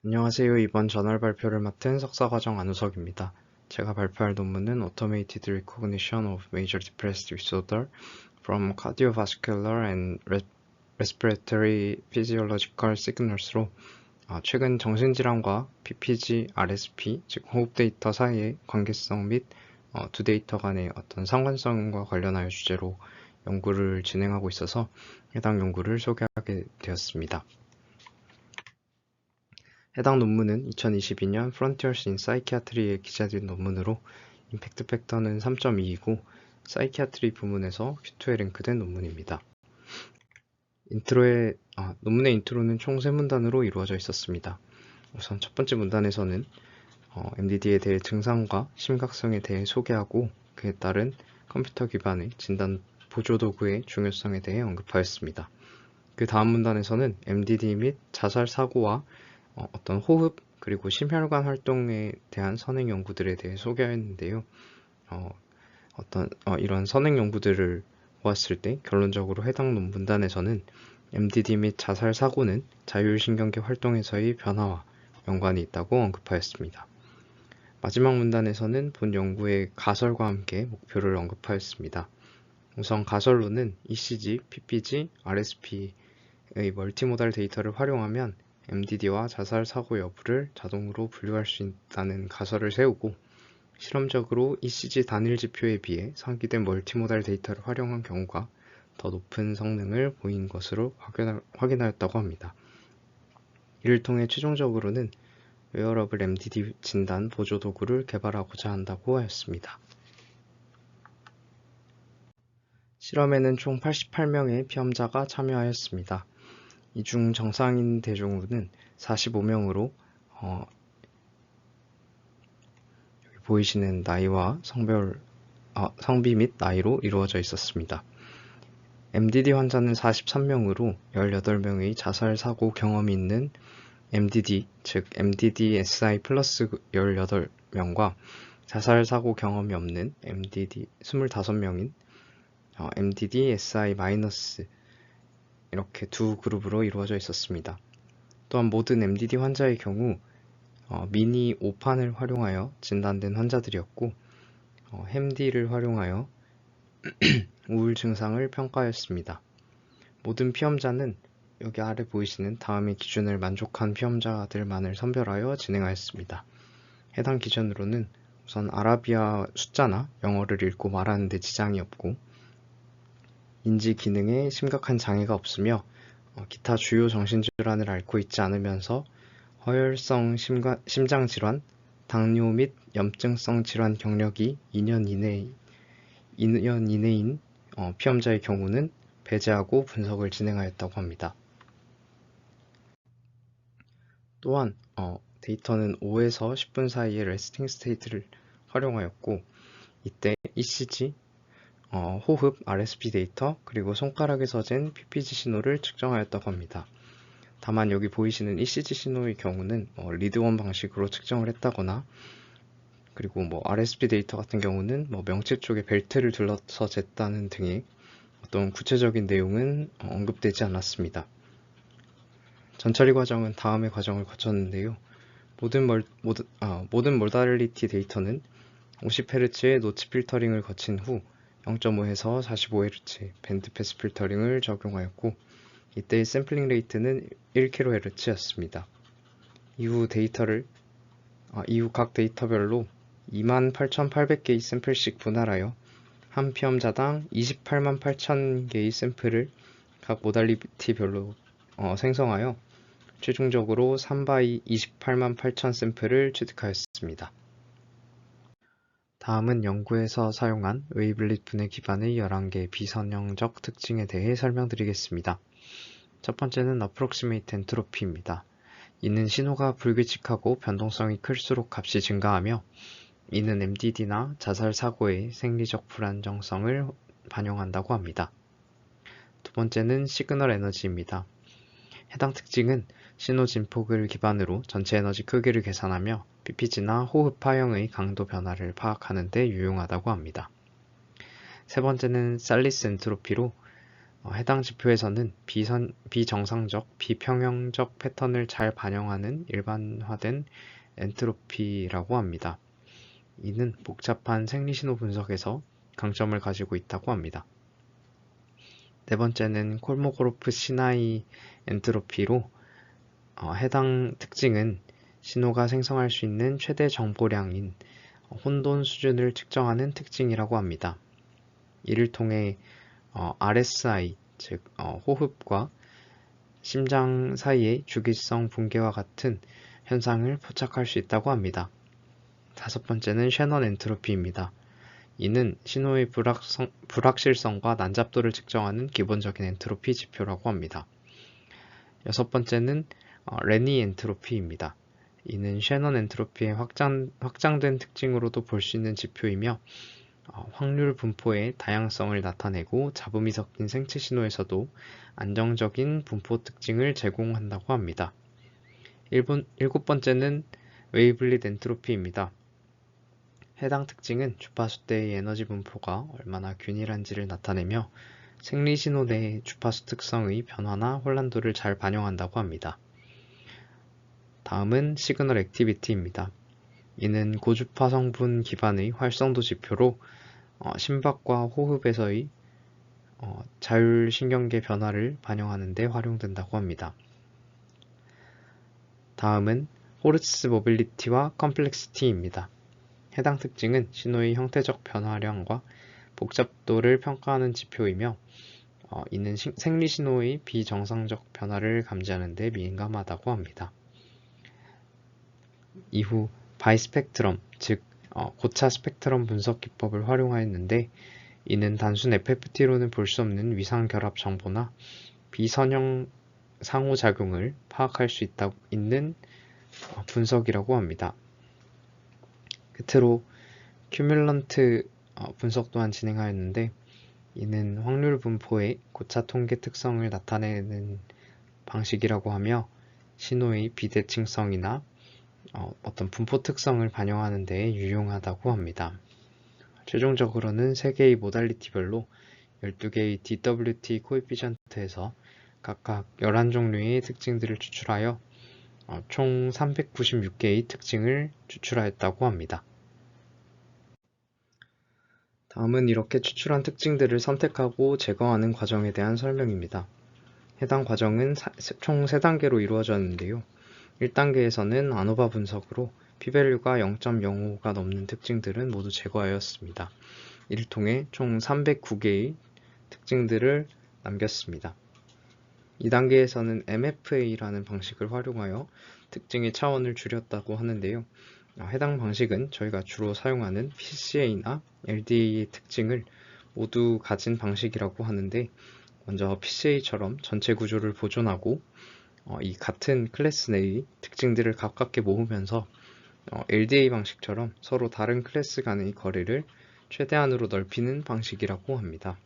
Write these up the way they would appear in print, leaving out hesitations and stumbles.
안녕하세요. 이번 저널 발표를 맡은 석사과정 안우석입니다. 제가 발표할 논문은 Automated Recognition of Major Depressive Disorder from Cardiovascular and Respiratory Physiological Signals로 최근 정신질환과 PPG, RSP, 즉 호흡 데이터 사이의 관계성 및 두 데이터 간의 어떤 상관성과 관련하여 주제로 연구를 진행하고 있어서 해당 연구를 소개하게 되었습니다. 해당 논문은 2022년 Frontiers in Psychiatry에 기재된 논문으로 임팩트 팩터는 3.2이고 사이키아트리 부문에서 Q2에 랭크된 논문입니다. 논문의 인트로는 총 3문단으로 이루어져 있었습니다. 우선 첫 번째 문단에서는 MDD에 대해 증상과 심각성에 대해 소개하고 그에 따른 컴퓨터 기반의 진단 보조도구의 중요성에 대해 언급하였습니다. 그 다음 문단에서는 MDD 및 자살 사고와 어떤 호흡 그리고 심혈관 활동에 대한 선행 연구들에 대해 소개했는데요. 이런 선행 연구들을 보았을 때 결론적으로 해당 논문단에서는 MDD 및 자살 사고는 자율신경계 활동에서의 변화와 연관이 있다고 언급하였습니다. 마지막 문단에서는 본 연구의 가설과 함께 목표를 언급하였습니다. 우선 가설로는 ECG, PPG, RSP의 멀티모달 데이터를 활용하면 MDD와 자살 사고 여부를 자동으로 분류할 수 있다는 가설을 세우고 실험적으로 ECG 단일 지표에 비해 상기된 멀티모달 데이터를 활용한 경우가 더 높은 성능을 보인 것으로 확인하였다고 합니다. 이를 통해 최종적으로는 웨어러블 MDD 진단 보조 도구를 개발하고자 한다고 하였습니다. 실험에는 총 88명의 피험자가 참여하였습니다. 이 중 정상인 대중은 45명으로 여기 보이시는 나이와 성비 및 나이로 이루어져 있었습니다. MDD 환자는 43명으로 18명의 자살 사고 경험이 있는 MDD, 즉 MDD-SI 플러스 18명과 자살 사고 경험이 없는 MDD 25명인 MDD-SI 마이너스 이렇게 두 그룹으로 이루어져 있었습니다. 또한 모든 MDD 환자의 경우 미니 5판을 활용하여 진단된 환자들이었고 햄디를 활용하여 우울 증상을 평가하였습니다. 모든 피험자는 여기 아래 보이시는 다음의 기준을 만족한 피험자들만을 선별하여 진행하였습니다. 해당 기준으로는 우선 아라비아 숫자나 영어를 읽고 말하는 데 지장이 없고 인지 기능에 심각한 장애가 없으며 기타 주요 정신질환을 앓고 있지 않으면서 허혈성 심장질환, 당뇨 및 염증성 질환 경력이 2년 이내인 피험자의 경우는 배제하고 분석을 진행하였다고 합니다. 또한 데이터는 5에서 10분 사이의 레스팅 스테이트를 활용하였고 이때 ECG, 호흡, RSP 데이터, 그리고 손가락에서 잰 PPG 신호를 측정하였다고 합니다. 다만 여기 보이시는 ECG 신호의 경우는 리드원 방식으로 측정을 했다거나 그리고 RSP 데이터 같은 경우는 명체 쪽에 벨트를 둘러서 쟀다는 등의 어떤 구체적인 내용은 언급되지 않았습니다. 전처리 과정은 다음의 과정을 거쳤는데요. 모든 몰달리티 데이터는 50Hz의 노치 필터링을 거친 후 0.5에서 45Hz 밴드패스 필터링을 적용하였고 이때의 샘플링 레이트는 1kHz였습니다. 이후 각 데이터별로 28,800개의 샘플씩 분할하여 한 피험자당 28만 8,000개의 샘플을 각 모달리티별로 생성하여 최종적으로 3바이 28만 8천 샘플을 취득하였습니다. 다음은 연구에서 사용한 웨이블릿 분해 기반의 11개의 비선형적 특징에 대해 설명드리겠습니다. 첫 번째는 Approximate Entropy입니다. 이는 신호가 불규칙하고 변동성이 클수록 값이 증가하며 이는 MDD나 자살 사고의 생리적 불안정성을 반영한다고 합니다. 두 번째는 시그널 에너지입니다. 해당 특징은 신호 진폭을 기반으로 전체 에너지 크기를 계산하며 PPG나 호흡 파형의 강도 변화를 파악하는 데 유용하다고 합니다. 세 번째는 살리스 엔트로피로 해당 지표에서는 비정상적, 비평형적 패턴을 잘 반영하는 일반화된 엔트로피라고 합니다. 이는 복잡한 생리신호 분석에서 강점을 가지고 있다고 합니다. 네 번째는 콜모고로프 시나이 엔트로피로 해당 특징은 신호가 생성할 수 있는 최대 정보량인 혼돈 수준을 측정하는 특징이라고 합니다. 이를 통해 RSI, 즉 호흡과 심장 사이의 주기성 붕괴와 같은 현상을 포착할 수 있다고 합니다. 다섯 번째는 셔넌 엔트로피입니다. 이는 신호의 불확실성과 난잡도를 측정하는 기본적인 엔트로피 지표라고 합니다. 여섯 번째는 레니 엔트로피입니다. 이는 셔넌 엔트로피의 확장된 특징으로도 볼 수 있는 지표이며 확률 분포의 다양성을 나타내고 잡음이 섞인 생체 신호에서도 안정적인 분포 특징을 제공한다고 합니다. 일곱 번째는 웨이블릿 엔트로피입니다. 해당 특징은 주파수 때의 에너지 분포가 얼마나 균일한지를 나타내며 생리신호 내의 주파수 특성의 변화나 혼란도를 잘 반영한다고 합니다. 다음은 시그널 액티비티입니다. 이는 고주파 성분 기반의 활성도 지표로 심박과 호흡에서의 자율신경계 변화를 반영하는 데 활용된다고 합니다. 다음은 호르츠 모빌리티와 컴플렉시티입니다. 해당 특징은 신호의 형태적 변화량과 복잡도를 평가하는 지표이며 이는 생리신호의 비정상적 변화를 감지하는 데 민감하다고 합니다. 이후 바이스펙트럼, 즉 고차 스펙트럼 분석 기법을 활용하였는데 이는 단순 FFT로는 볼 수 없는 위상 결합 정보나 비선형 상호작용을 파악할 수 있는 분석이라고 합니다. 끝으로 큐뮬런트 분석 또한 진행하였는데 이는 확률 분포의 고차 통계 특성을 나타내는 방식이라고 하며 신호의 비대칭성이나 어떤 분포 특성을 반영하는 데 유용하다고 합니다. 최종적으로는 3개의 모달리티별로 12개의 DWT 코에피션트에서 각각 11종류의 특징들을 추출하여 총 396개의 특징을 추출하였다고 합니다. 다음은 이렇게 추출한 특징들을 선택하고 제거하는 과정에 대한 설명입니다. 해당 과정은 총 3단계로 이루어졌는데요. 1단계에서는 아노바 분석으로 p-value가 0.05가 넘는 특징들은 모두 제거하였습니다. 이를 통해 총 309개의 특징들을 남겼습니다. 2단계에서는 MFA라는 방식을 활용하여 특징의 차원을 줄였다고 하는데요. 해당 방식은 저희가 주로 사용하는 PCA나 LDA의 특징을 모두 가진 방식이라고 하는데 먼저 PCA처럼 전체 구조를 보존하고 이 같은 클래스 내의 특징들을 가깝게 모으면서 LDA 방식처럼 서로 다른 클래스 간의 거리를 최대한으로 넓히는 방식이라고 합니다.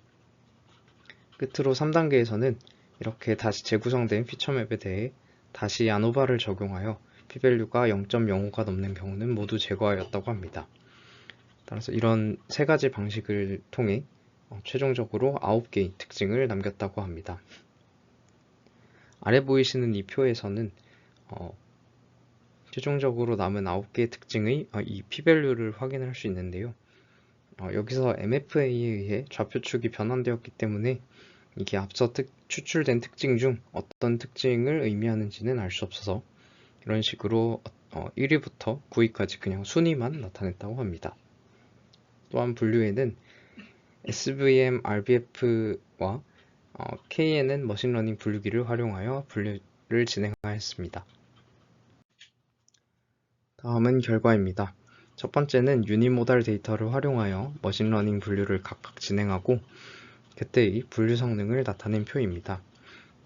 끝으로 3단계에서는 이렇게 다시 재구성된 피처맵에 대해 다시 아노바를 적용하여 p-value가 0.05가 넘는 경우는 모두 제거하였다고 합니다. 따라서 이런 3가지 방식을 통해 최종적으로 9개의 특징을 남겼다고 합니다. 아래 보이시는 이 표에서는 최종적으로 남은 9개의 특징의 이 p-value를 확인할 수 있는데요. 여기서 MFA에 의해 좌표축이 변환되었기 때문에 이게 앞서 추출된 특징 중 어떤 특징을 의미하는지는 알 수 없어서 이런 식으로 1위부터 9위까지 그냥 순위만 나타냈다고 합니다. 또한 분류에는 SVM, RBF와 KNN 머신러닝 분류기를 활용하여 분류를 진행하였습니다. 다음은 결과입니다. 첫 번째는 유니모달 데이터를 활용하여 머신러닝 분류를 각각 진행하고 그때의 분류 성능을 나타낸 표입니다.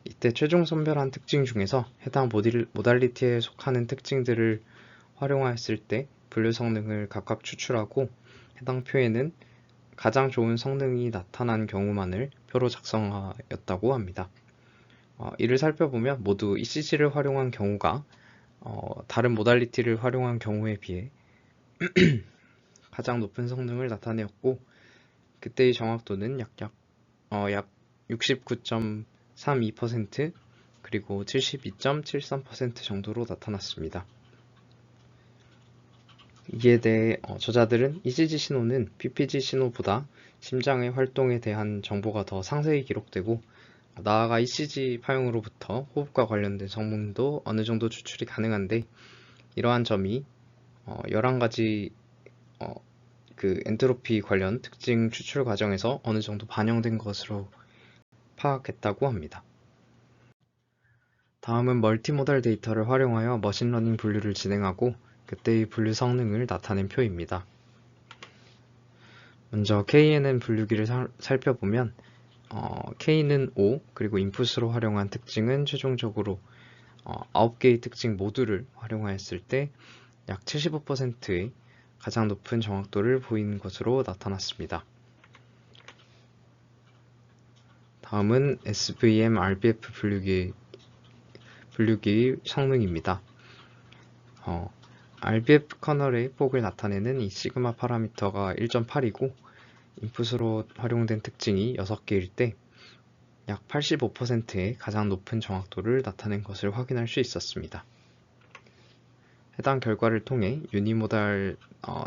이때 최종 선별한 특징 중에서 해당 모달리티에 속하는 특징들을 활용하였을 때 분류 성능을 각각 추출하고 해당 표에는 가장 좋은 성능이 나타난 경우만을 표로 작성하였다고 합니다. 이를 살펴보면 모두 ECG를 활용한 경우가 다른 모달리티를 활용한 경우에 비해 가장 높은 성능을 나타내었고 그때의 정확도는 약 69.32% 그리고 72.73% 정도로 나타났습니다. 이에 대해 저자들은 ECG 신호는 PPG 신호보다 심장의 활동에 대한 정보가 더 상세히 기록되고 나아가 ECG 파형으로부터 호흡과 관련된 성분도 어느 정도 추출이 가능한데 이러한 점이 11가지 그 엔트로피 관련 특징 추출 과정에서 어느 정도 반영된 것으로 파악했다고 합니다. 다음은 멀티모달 데이터를 활용하여 머신러닝 분류를 진행하고 그때의 분류 성능을 나타낸 표입니다. 먼저 KNN 분류기를 살펴보면 K는 5, 그리고 인풋으로 활용한 특징은 최종적으로 9개의 특징 모두를 활용하였을 때 약 75%의 가장 높은 정확도를 보이는 것으로 나타났습니다. 다음은 SVM RBF 분류기의 성능입니다. RBF 커널의 폭을 나타내는 이 시그마 파라미터가 1.8이고 인풋으로 활용된 특징이 6개일 때 약 85%의 가장 높은 정확도를 나타낸 것을 확인할 수 있었습니다. 해당 결과를 통해 유니모달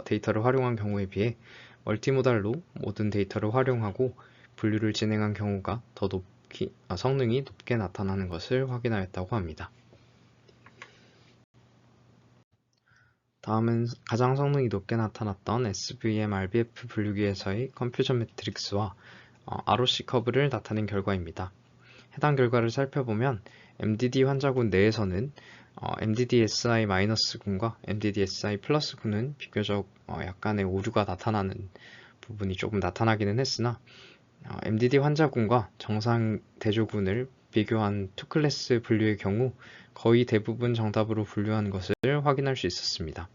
데이터를 활용한 경우에 비해 멀티모달로 모든 데이터를 활용하고 분류를 진행한 경우가 더 성능이 높게 나타나는 것을 확인하였다고 합니다. 다음은 가장 성능이 높게 나타났던 SVM RBF 분류기에서의 컴퓨전 매트릭스와 ROC 커브를 나타낸 결과입니다. 해당 결과를 살펴보면 MDD 환자군 내에서는 MDD-SI-군과 MDD-SI+군은 비교적 약간의 오류가 나타나는 부분이 조금 나타나기는 했으나 MDD 환자군과 정상 대조군을 비교한 2클래스 분류의 경우 거의 대부분 정답으로 분류한 것을 확인할 수 있었습니다.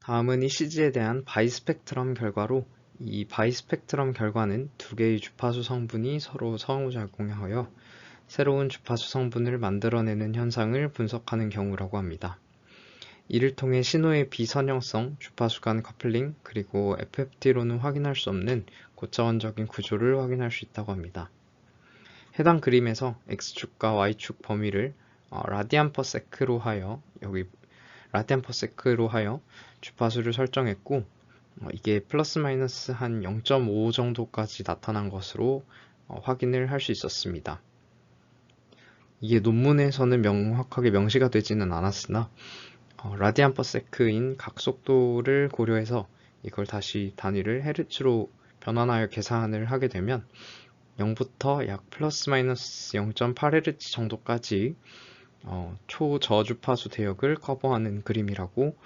다음은 ECG에 대한 바이스펙트럼 결과로 이 바이스펙트럼 결과는 두 개의 주파수 성분이 서로 상호작용하여 새로운 주파수 성분을 만들어내는 현상을 분석하는 경우라고 합니다. 이를 통해 신호의 비선형성, 주파수 간 커플링, 그리고 FFT로는 확인할 수 없는 고차원적인 구조를 확인할 수 있다고 합니다. 해당 그림에서 X축과 Y축 범위를 라디안 퍼 세크로 하여 주파수를 설정했고 이게 플러스 마이너스 한 0.5 정도까지 나타난 것으로 확인을 할 수 있었습니다. 이게 논문에서는 명확하게 명시가 되지는 않았으나 라디안 퍼 세크인 각 속도를 고려해서 이걸 다시 단위를 헤르츠로 변환하여 계산을 하게 되면 0부터 약 플러스 마이너스 0.8Hz 정도까지 초저주파수 대역을 커버하는 그림이라고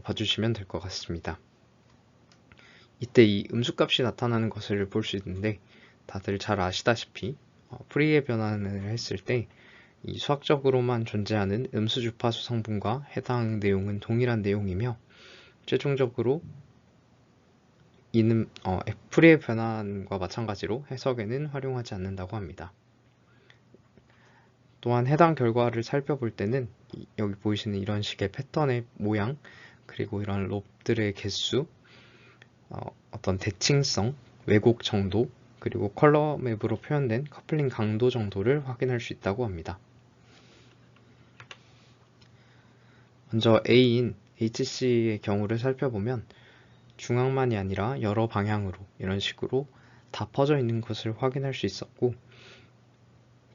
봐주시면 될 것 같습니다. 이때 이 음수값이 나타나는 것을 볼 수 있는데 다들 잘 아시다시피 프리에 변환을 했을 때 이 수학적으로만 존재하는 음수 주파수 성분과 해당 내용은 동일한 내용이며 최종적으로 이는 프리의 변환과 마찬가지로 해석에는 활용하지 않는다고 합니다. 또한 해당 결과를 살펴볼 때는 여기 보이시는 이런 식의 패턴의 모양, 그리고 이런 롭들의 개수, 어떤 대칭성, 왜곡 정도, 그리고 컬러 맵으로 표현된 커플링 강도 정도를 확인할 수 있다고 합니다. 먼저 A인 HC의 경우를 살펴보면 중앙만이 아니라 여러 방향으로 이런 식으로 다 퍼져 있는 것을 확인할 수 있었고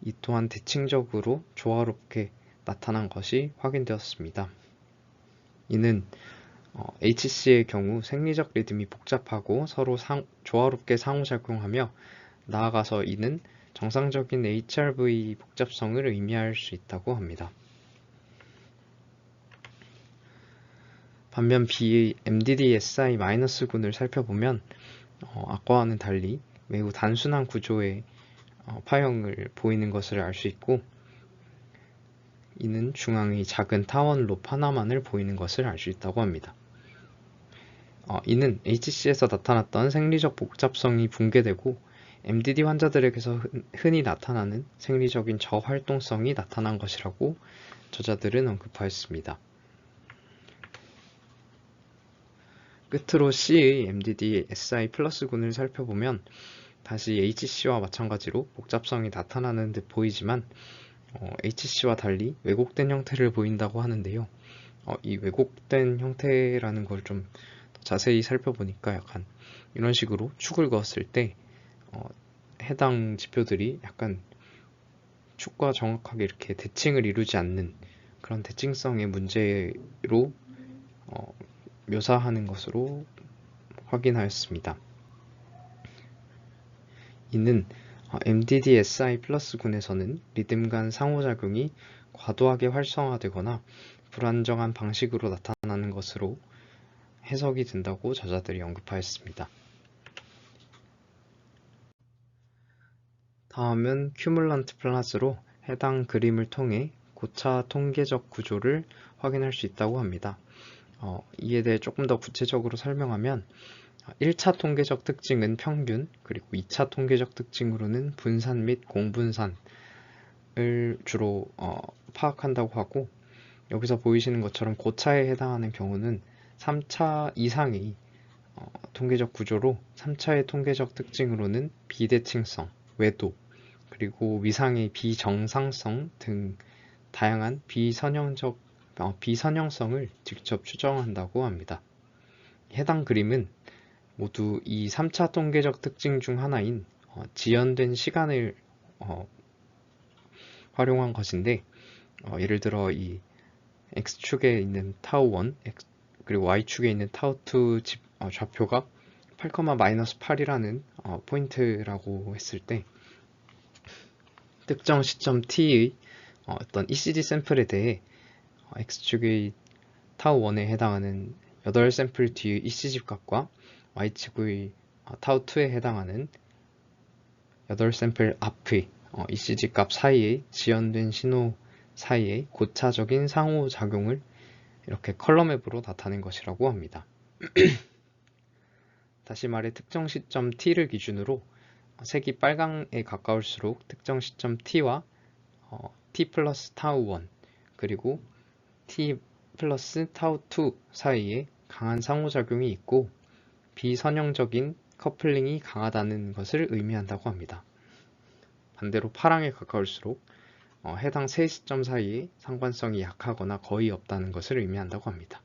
이 또한 대칭적으로 조화롭게 나타난 것이 확인되었습니다. 이는 HC의 경우 생리적 리듬이 복잡하고 서로 조화롭게 상호작용하며 나아가서 이는 정상적인 HRV 복잡성을 의미할 수 있다고 합니다. 반면 B의 MDD-SI-군을 살펴보면 아까와는 달리 매우 단순한 구조의 파형을 보이는 것을 알 수 있고 이는 중앙의 작은 타원 롭 하나만을 보이는 것을 알 수 있다고 합니다. 이는 HC에서 나타났던 생리적 복잡성이 붕괴되고 MDD 환자들에게서 흔히 나타나는 생리적인 저활동성이 나타난 것이라고 저자들은 언급하였습니다. 끝으로 C의 MDD SI 플러스군을 살펴보면 다시 HC와 마찬가지로 복잡성이 나타나는 듯 보이지만 HC와 달리 왜곡된 형태를 보인다고 하는데요. 이 왜곡된 형태라는 걸 좀 자세히 살펴보니까 약간 이런 식으로 축을 그었을 때 해당 지표들이 약간 축과 정확하게 이렇게 대칭을 이루지 않는 그런 대칭성의 문제로 묘사하는 것으로 확인하였습니다. 이는 MDD-SI 플러스군에서는 리듬 간 상호작용이 과도하게 활성화되거나 불안정한 방식으로 나타나는 것으로 해석이 된다고 저자들이 언급하였습니다. 다음은 큐뮬런트 플롯으로 해당 그림을 통해 고차 통계적 구조를 확인할 수 있다고 합니다. 이에 대해 조금 더 구체적으로 설명하면 1차 통계적 특징은 평균, 그리고 2차 통계적 특징으로는 분산 및 공분산을 주로 파악한다고 하고, 여기서 보이시는 것처럼 고차에 해당하는 경우는 3차 이상의 통계적 구조로 3차의 통계적 특징으로는 비대칭성, 외도, 그리고 위상의 비정상성 등 다양한 비선형성을 직접 추정한다고 합니다. 해당 그림은 모두 이 3차 통계적 특징 중 하나인 지연된 시간을 활용한 것인데, 예를 들어 이 X축에 있는 타우1 그리고 Y축에 있는 타우2 좌표가 8,-8이라는 포인트라고 했을 때 특정 시점 t의 어떤 ECG 샘플에 대해 X축의 타우1에 해당하는 8샘플 뒤의 ECG 값과 Y축의 타우2에 해당하는 8샘플 앞의 ECG 값 사이의 지연된 신호 사이의 고차적인 상호작용을 이렇게 컬러맵으로 나타낸 것이라고 합니다. 다시 말해 특정 시점 t를 기준으로 색이 빨강에 가까울수록 특정 시점 t와 t 플러스 타우1 그리고 t 플러스 타우2 사이에 강한 상호작용이 있고 비선형적인 커플링이 강하다는 것을 의미한다고 합니다. 반대로 파랑에 가까울수록 해당 세 시점 사이에 상관성이 약하거나 거의 없다는 것을 의미한다고 합니다.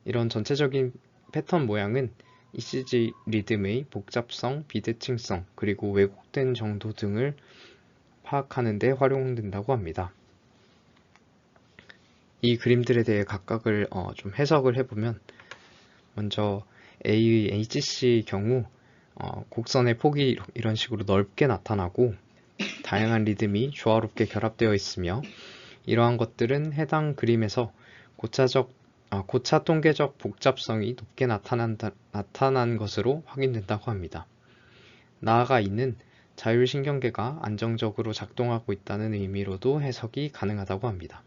이런 전체적인 패턴 모양은 ECG 리듬의 복잡성, 비대칭성, 그리고 왜곡된 정도 등을 파악하는 데 활용된다고 합니다. 이 그림들에 대해 각각을 좀 해석을 해보면, 먼저 A의 HC 경우 곡선의 폭이 이런 식으로 넓게 나타나고 다양한 리듬이 조화롭게 결합되어 있으며, 이러한 것들은 해당 그림에서 고차 통계적 복잡성이 높게 나타난 것으로 확인된다고 합니다. 나아가 이는 자율신경계가 안정적으로 작동하고 있다는 의미로도 해석이 가능하다고 합니다.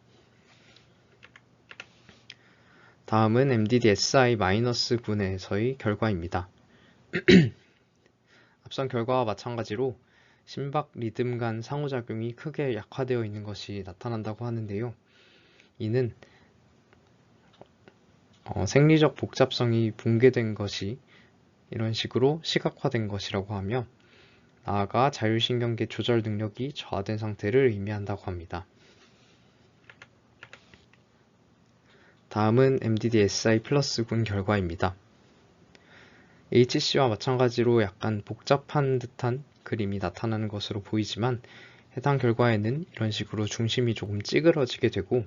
다음은 MDD-SI-군에서의 결과입니다. 앞선 결과와 마찬가지로 심박 리듬 간 상호작용이 크게 약화되어 있는 것이 나타난다고 하는데요. 이는 생리적 복잡성이 붕괴된 것이 이런 식으로 시각화된 것이라고 하며, 나아가 자율신경계 조절 능력이 저하된 상태를 의미한다고 합니다. 다음은 MDD-SI 플러스군 결과입니다. HC와 마찬가지로 약간 복잡한 듯한 그림이 나타나는 것으로 보이지만, 해당 결과에는 이런 식으로 중심이 조금 찌그러지게 되고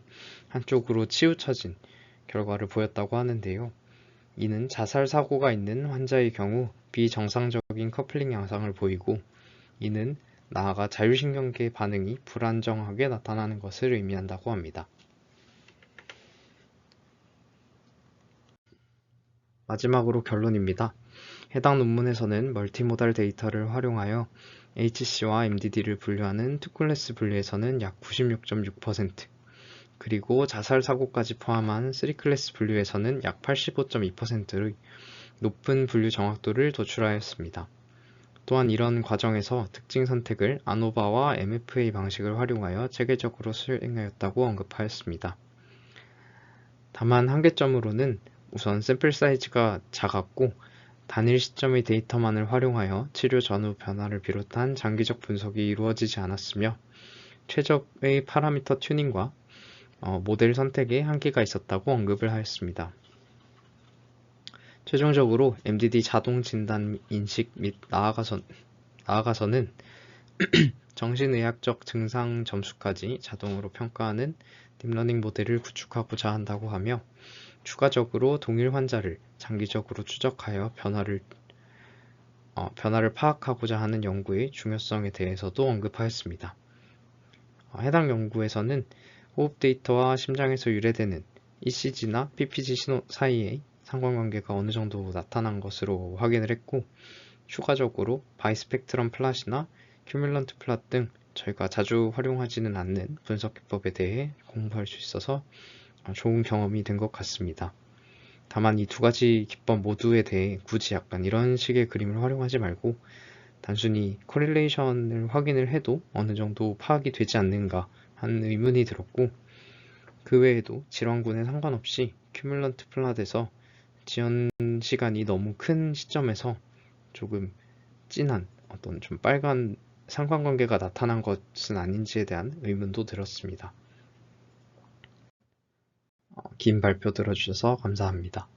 한쪽으로 치우쳐진 결과를 보였다고 하는데요. 이는 자살 사고가 있는 환자의 경우 비정상적인 커플링 양상을 보이고, 이는 나아가 자율신경계 반응이 불안정하게 나타나는 것을 의미한다고 합니다. 마지막으로 결론입니다. 해당 논문에서는 멀티모달 데이터를 활용하여 HC와 MDD를 분류하는 투클래스 분류에서는 약 96.6%, 그리고 자살 사고까지 포함한 3클래스 분류에서는 약 85.2%의 높은 분류 정확도를 도출하였습니다. 또한 이런 과정에서 특징 선택을 아노바와 MFA 방식을 활용하여 체계적으로 수행하였다고 언급하였습니다. 다만 한계점으로는 우선 샘플 사이즈가 작았고 단일 시점의 데이터만을 활용하여 치료 전후 변화를 비롯한 장기적 분석이 이루어지지 않았으며 최적의 파라미터 튜닝과 모델 선택에 한계가 있었다고 언급을 하였습니다. 최종적으로 MDD 자동 진단 인식 및 나아가서는 정신의학적 증상 점수까지 자동으로 평가하는 딥러닝 모델을 구축하고자 한다고 하며 추가적으로 동일 환자를 장기적으로 추적하여 변화를 파악하고자 하는 연구의 중요성에 대해서도 언급하였습니다. 해당 연구에서는 호흡 데이터와 심장에서 유래되는 ECG나 PPG 신호 사이의 상관관계가 어느 정도 나타난 것으로 확인을 했고, 추가적으로 바이스펙트럼 플랫이나 큐뮬런트 플랫 등 저희가 자주 활용하지는 않는 분석 기법에 대해 공부할 수 있어서 좋은 경험이 된 것 같습니다. 다만 이 두 가지 기법 모두에 대해 굳이 약간 이런 식의 그림을 활용하지 말고 단순히 코릴레이션을 확인을 해도 어느 정도 파악이 되지 않는가 하는 의문이 들었고, 그 외에도 질환군에 상관없이 큐뮬런트 플랫에서 지연 시간이 너무 큰 시점에서 조금 진한 어떤 좀 빨간 상관관계가 나타난 것은 아닌지에 대한 의문도 들었습니다. 긴 발표 들어주셔서 감사합니다.